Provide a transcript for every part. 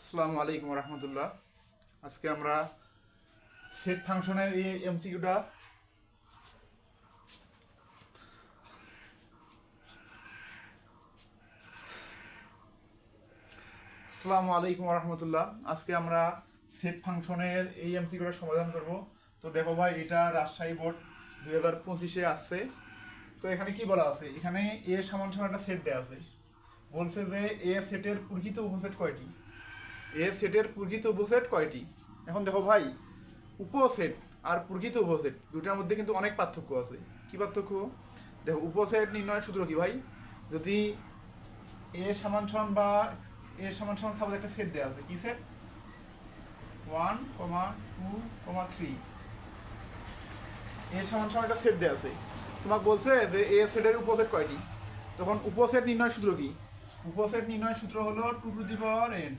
আসসালামু আলাইকুম রহমতুল্লাহ। আজকে আমরা সেট ফাংশনের এই এমসিকিউটা আসসালামু আলাইকুম রহমতুল্লাহ। আজকে আমরা সেট ফাংশনের এই এমসিকিউটা সমাধান করব। তো দেখো ভাই, এটা রাজশাহী বোর্ড 2025-এ আসছে। তো এখানে কি বলা আছে? এখানে এ সমান সমান একটা সেট দেওয়া আছে। বলছে যে এ সেটের প্রকৃত উপসেট কয়টি। এ সেটের প্রকৃত উপসেট কয়টি। এখন দেখো ভাই, উপসেট আর প্রকৃত উপসেট দুটার মধ্যে কিন্তু অনেক পার্থক্য আছে। কি পার্থক্য? দেখো, উপসেট নির্ণয়ের সূত্র কি ভাই? যদি এ সমান সমান বা এ সমান সমান সাপোজ একটা সেট দেওয়া আছে, কি সেট? 1, 2, 3। এ সমান সমান একটা সেট দেওয়া আছে। তোমাকে বলছে যে এ সেটের উপসেট কয়টি। তখন উপসেট নির্ণয়ের সূত্র কি? উপসেট নির্ণয়ের সূত্র হলো 2n।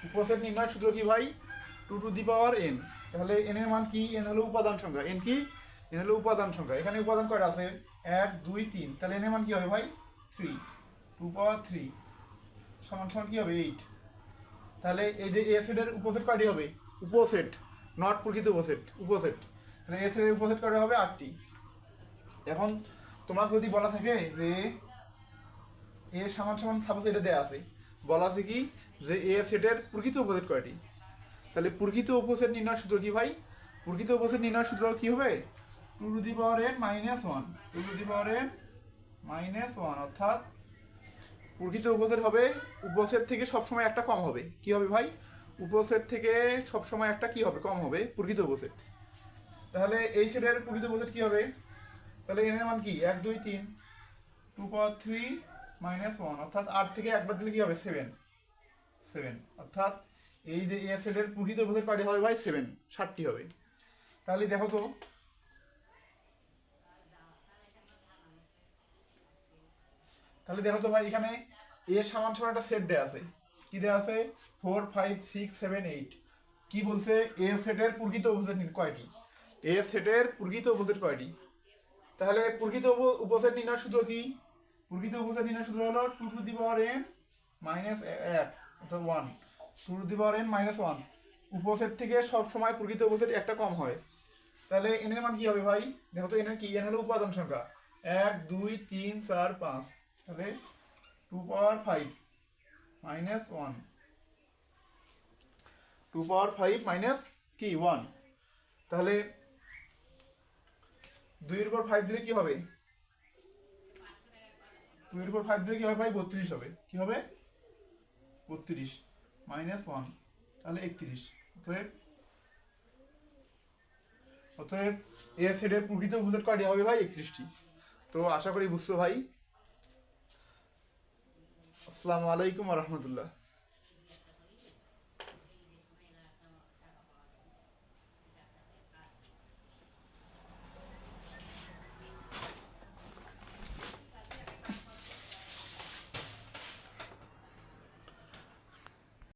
উপসেট নির্ণয়ের সূত্র কি ভাই? 2n। তাহলে n এর মান কি? n হলো উপাদান সংখ্যা। n কি? n হলো উপাদান সংখ্যা। এখানে উপাদান কয়টা আছে? 1, 2, 3। তাহলে n এর মান কি হবে ভাই? 3। 2 সমান সমান কি হবে? 8। তাহলে এই যে এ সেটের উপসেট কয়টি হবে? উপসেট, নট প্রকৃত উপসেট, উপসেট। তাহলে এ সেটের উপসেট কয়টা হবে? 8টি। এখন তোমার যদি বলা থাকে যে এ সমান সমান সাপোজ এটা দেয়া আছে, বলা আছে কি যে এ সেটের প্রকৃত উপসেট কয়টি। তাহলে প্রকৃত উপসেট নির্ণয়ের সূত্র কি ভাই? প্রকৃত উপসেট নির্ণয়ের সূত্র কি হবে? 2n - 1। 2n - 1 অর্থাৎ প্রকৃত উপসেট হবে, উপসেট থেকে সবসময় একটা কম হবে। কি হবে ভাই? উপসেট থেকে সবসময় একটা কি হবে? কম হবে, প্রকৃত উপসেট। তাহলে এই সেটের প্রকৃত উপসেট কি হবে? তাহলে এর মান কি? 1, 2, 3। 2 - 1 অর্থাৎ 8 থেকে একবার দিলে কি হবে? 7। অর্থাৎ এই যে এ সেটের প্রকৃত উপসেট কয়টি হবে ভাই? 7টি হবে। তাহলে দেখো তো, ভাই, এখানে এ সমান সমান একটা সেট দেয়া আছে। কি দেয়া আছে? 4, 5, 6, 7, 8। কি বলছে? এ সেটের প্রকৃত উপসেট কয়টি। এ সেটের প্রকৃত উপসেট কয়টি। তাহলে প্রকৃত উপসেট নির্ণয়ের সূত্র কি? প্রকৃত উপসেট নির্ণয়ের সূত্র হলো 2n - 1 অর্থাৎ 1। 2n - 1। উপসেট থেকে সব সময় প্রকৃত উপসেট একটা কম হয়। তাহলে n এর মান কি হবে ভাই? দেখো তো, n এর কি? n হলো উপাদান সংখ্যা। 1, 2, 3, 4, 5। তাহলে 2 - 1। 2 কি 1। তাহলে 2 এর উপর 5 দিলে কি হবে? 2 এর উপর 5 দিলে কি হবে ভাই? 32 হবে। কি হবে? 32 - 1, তাহলে 31। অতএব অতএব এ সেটের প্রকৃত উপসেট কয়টি হবে ভাই? 31টি। তো আশা করি বুঝছো ভাই। আসসালামু আলাইকুম রহমতুল্লাহ।